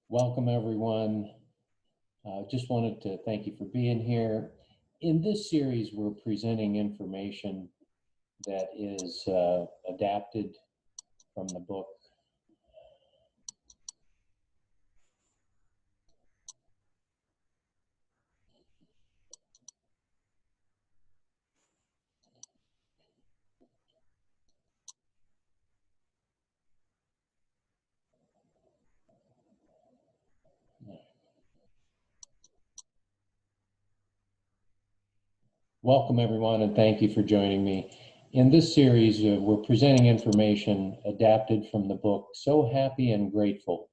Welcome, everyone. Just wanted to thank you for being here. In this series, we're presenting information that is adapted from the book. Welcome, everyone, and thank you for joining me. In this series, we're presenting information adapted from the book So Happy and Grateful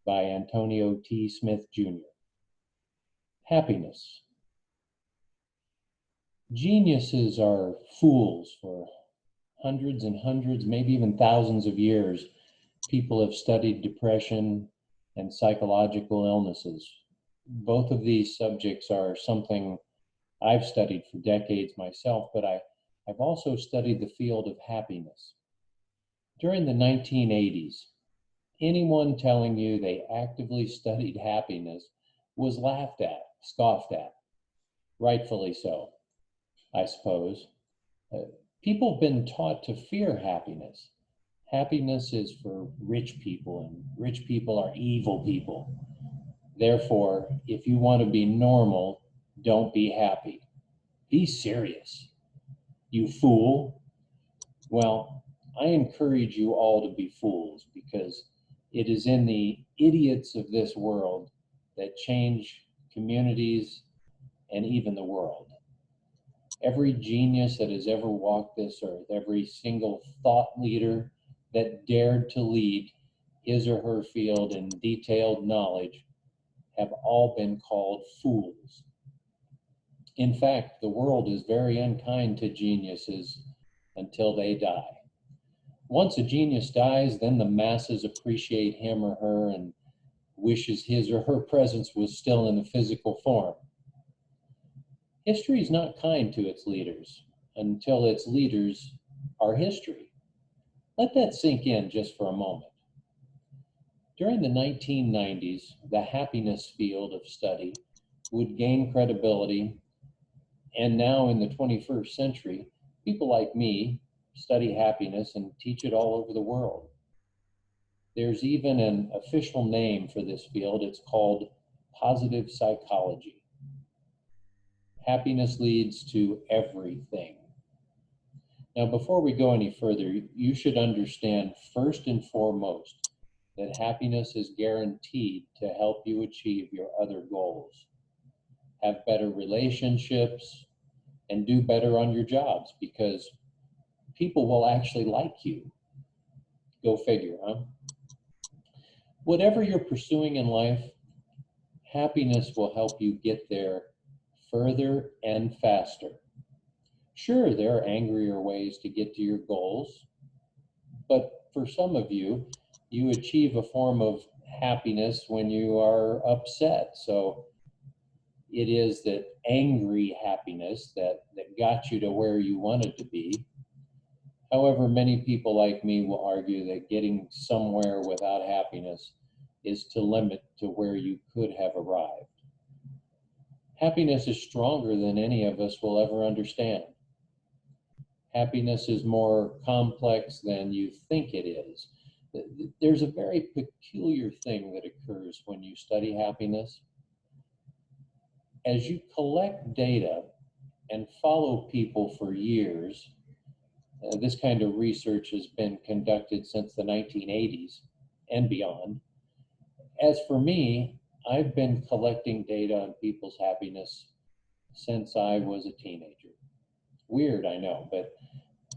by Antonio T. Smith, Jr. Happiness. Geniuses are fools for hundreds and hundreds, maybe even thousands of years. People have studied depression and psychological illnesses. Both of these subjects are something I've studied for decades myself, but I've also studied the field of happiness. During the 1980s, anyone telling you they actively studied happiness was laughed at, scoffed at, rightfully so, I suppose. Uh, People have been taught to fear happiness. Happiness is for rich people, and rich people are evil people. Therefore, if you want to be normal, don't be happy. Be serious, you fool. Well, I encourage you all to be fools because it is in the idiots of this world that change communities and even the world. Every genius that has ever walked this earth, every single thought leader that dared to lead his or her field in detailed knowledge have all been called fools. In fact, the world is very unkind to geniuses until they die. Once a genius dies, then the masses appreciate him or her and wishes his or her presence was still in the physical form. History is not kind to its leaders until its leaders are history. Let that sink in just for a moment. During the 1990s, the happiness field of study would gain credibility, and now in the 21st century, people like me study happiness and teach it all over the world. There's even an official name for this field. It's called positive psychology. Happiness leads to everything. Now, before we go any further, you should understand first and foremost that happiness is guaranteed to help you achieve your other goals, have better relationships, and do better on your jobs because people will actually like you. Go figure, huh? Whatever you're pursuing in life, happiness will help you get there further and faster. Sure, there are angrier ways to get to your goals, but for some of you, you achieve a form of happiness when you are upset. So it is that angry happiness that got you to where you wanted to be. However, many people like me will argue that getting somewhere without happiness is to limit to where you could have arrived. Happiness is stronger than any of us will ever understand. Happiness is more complex than you think it is. There's a very peculiar thing that occurs when you study happiness. As you collect data and follow people for years, this kind of research has been conducted since the 1980s and beyond. As for me, I've been collecting data on people's happiness since I was a teenager. Weird, I know, but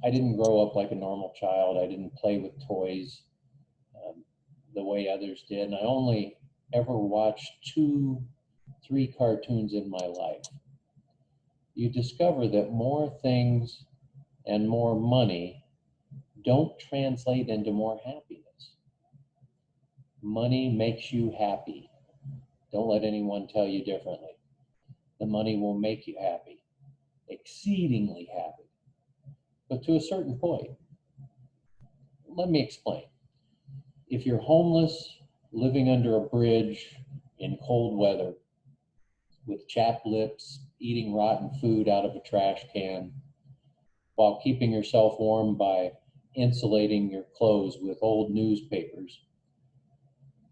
I didn't grow up like a normal child. I didn't play with toys um, the way others did. And I only ever watched two, three cartoons in my life. You discover that more things and more money don't translate into more happiness. Money makes you happy. Don't let anyone tell you differently. The money will make you happy, exceedingly happy, but to a certain point. Let me explain. If you're homeless living under a bridge in cold weather with chapped lips, eating rotten food out of a trash can, while keeping yourself warm by insulating your clothes with old newspapers,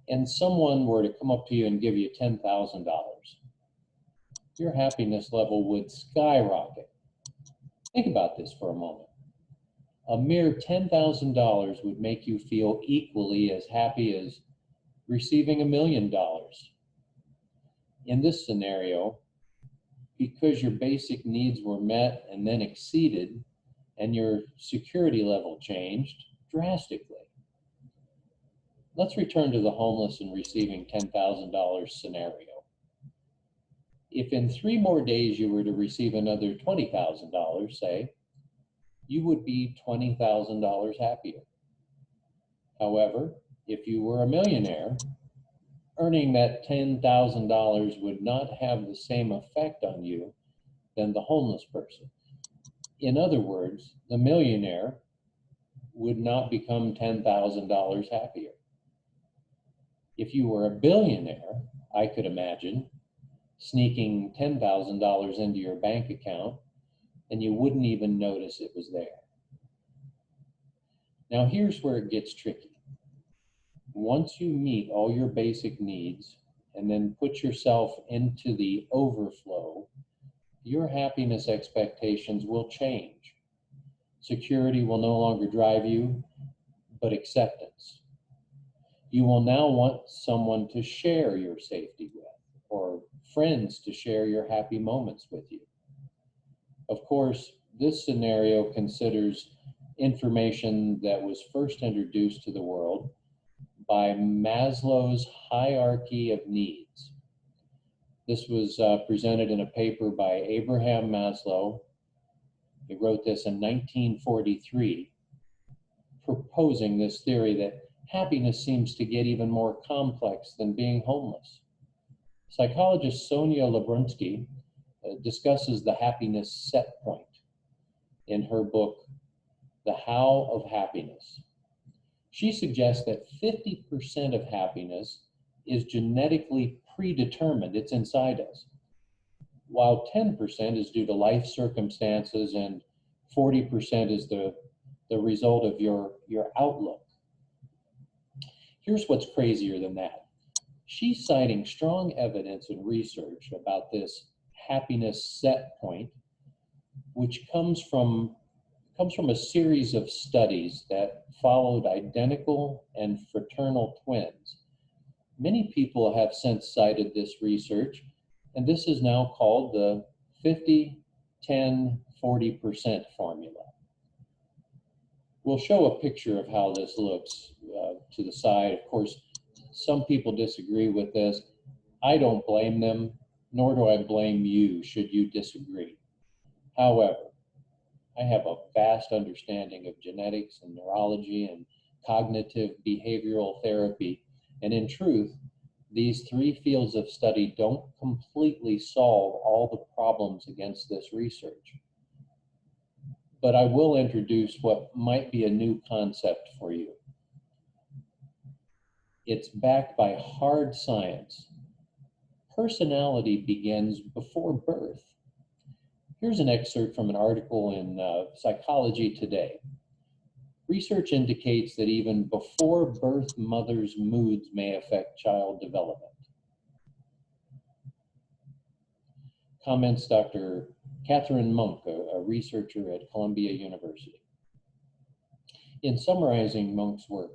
and someone were to come up to you and give you $10,000, your happiness level would skyrocket. Think about this for a moment. A mere $10,000 would make you feel equally as happy as receiving $1 million. In this scenario, because your basic needs were met and then exceeded, and your security level changed drastically. Let's return to the homeless and receiving $10,000 scenario. If in 3 more days you were to receive another $20,000, say, you would be $20,000 happier. However, if you were a millionaire, earning that $10,000 would not have the same effect on you than the homeless person. In other words, the millionaire would not become $10,000 happier. If you were a billionaire, I could imagine sneaking $10,000 into your bank account and you wouldn't even notice it was there. Now here's where it gets tricky. Once you meet all your basic needs and then put yourself into the overflow, your happiness expectations will change. Security will no longer drive you, but acceptance. You will now want someone to share your safety with, or friends to share your happy moments with you. Of course, this scenario considers information that was first introduced to the world by Maslow's hierarchy of needs. This was presented in a paper by Abraham Maslow. He wrote this in 1943, proposing this theory that happiness seems to get even more complex than being homeless. Psychologist Sonia Labrunsky discusses the happiness set point in her book, The How of Happiness. She suggests that 50% of happiness is genetically predetermined, it's inside us, while 10% is due to life circumstances and 40% is the result of your outlook. Here's what's crazier than that. She's citing strong evidence and research about this happiness set point, which comes from a series of studies that followed identical and fraternal twins. Many people have since cited this research, and this is now called the 50-10-40% formula. We'll show a picture of how this looks to the side. Of course, some people disagree with this. I don't blame them, nor do I blame you should you disagree. However, I have a vast understanding of genetics and neurology and cognitive behavioral therapy, and in truth, these 3 fields of study don't completely solve all the problems against this research. But I will introduce what might be a new concept for you. It's backed by hard science. Personality begins before birth. Here's an excerpt from an article in Psychology Today. Research indicates that even before birth, mothers' moods may affect child development. Comments Dr. Catherine Monk, a researcher at Columbia University. In summarizing Monk's work,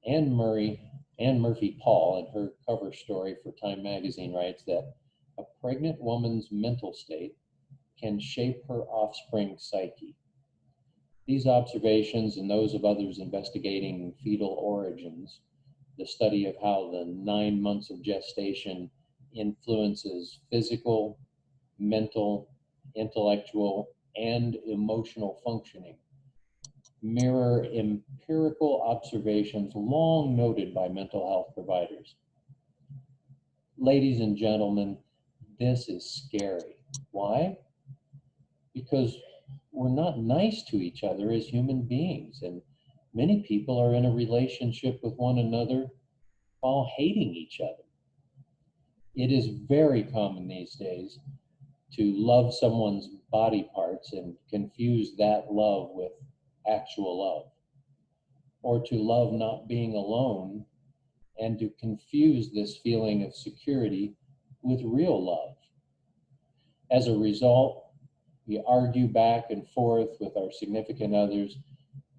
Anne Murphy Paul, in her cover story for Time magazine, writes that a pregnant woman's mental state can shape her offspring's psyche. These observations and those of others investigating fetal origins, the study of how the 9 months of gestation influences physical, mental, intellectual, and emotional functioning, mirror empirical observations long noted by mental health providers. Ladies and gentlemen, this is scary. Why? Because we're not nice to each other as human beings, and many people are in a relationship with one another while hating each other. It is very common these days to love someone's body parts and confuse that love with actual love, or to love not being alone and to confuse this feeling of security with real love. As a result, we argue back and forth with our significant others,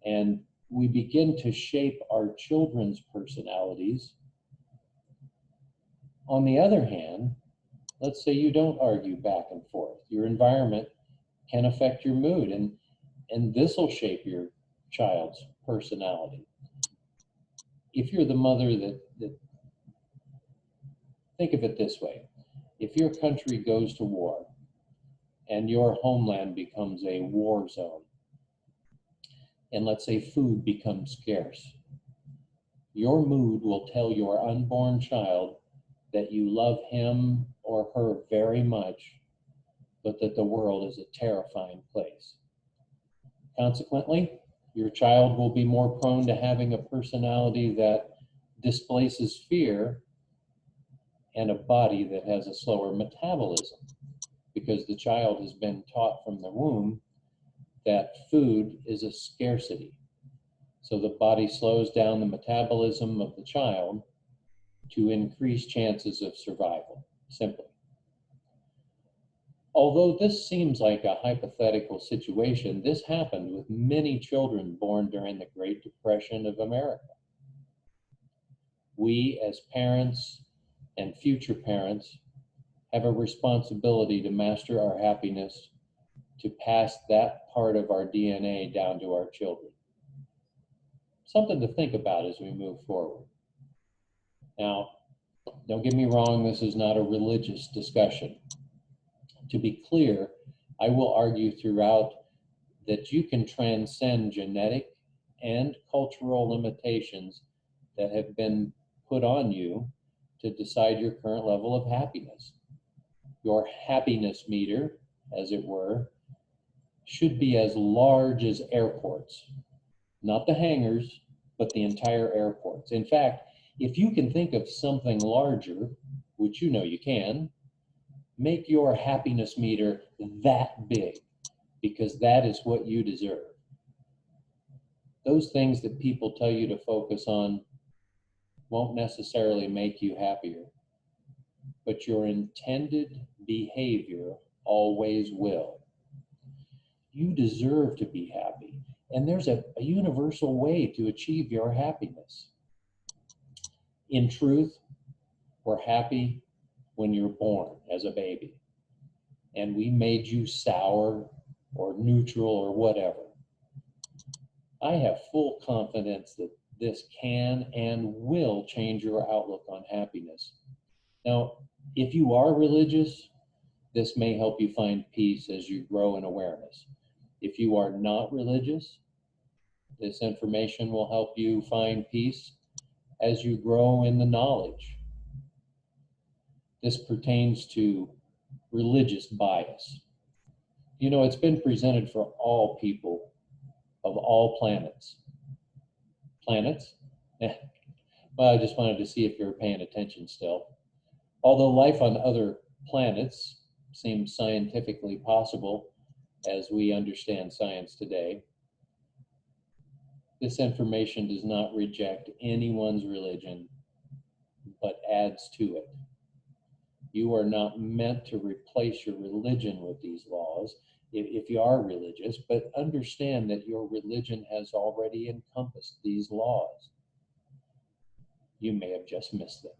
and we begin to shape our children's personalities. On the other hand, let's say you don't argue back and forth. Your environment can affect your mood, and this will shape your child's personality. If you're the mother that think of it this way, if your country goes to war and your homeland becomes a war zone, and let's say food becomes scarce, your mood will tell your unborn child that you love him or her very much, but that the world is a terrifying place. Consequently, your child will be more prone to having a personality that displaces fear and a body that has a slower metabolism, because the child has been taught from the womb that food is a scarcity. So the body slows down the metabolism of the child to increase chances of survival, simply. Although this seems like a hypothetical situation, this happened with many children born during the Great Depression of America. We, as parents and future parents, have a responsibility to master our happiness, to pass that part of our DNA down to our children. Something to think about as we move forward. Now, don't get me wrong, this is not a religious discussion. To be clear, I will argue throughout that you can transcend genetic and cultural limitations that have been put on you to decide your current level of happiness. Your happiness meter, as it were, should be as large as airports, not the hangars, but the entire airports. In fact, if you can think of something larger, which you know you can, make your happiness meter that big, because that is what you deserve. Those things that people tell you to focus on won't necessarily make you happier, but your intended behavior always will. You deserve to be happy, and there's a universal way to achieve your happiness. In truth, we're happy when you're born as a baby, and we made you sour or neutral or whatever. I have full confidence that this can and will change your outlook on happiness. Now, if you are religious, this may help you find peace as you grow in awareness. If you are not religious, this information will help you find peace as you grow in the knowledge. This pertains to religious bias. You know, it's been presented for all people of all planets. Planets? Well, I just wanted to see if you were paying attention still. Although life on other planets seems scientifically possible as we understand science today, this information does not reject anyone's religion, but adds to it. You are not meant to replace your religion with these laws if you are religious, but understand that your religion has already encompassed these laws. You may have just missed them.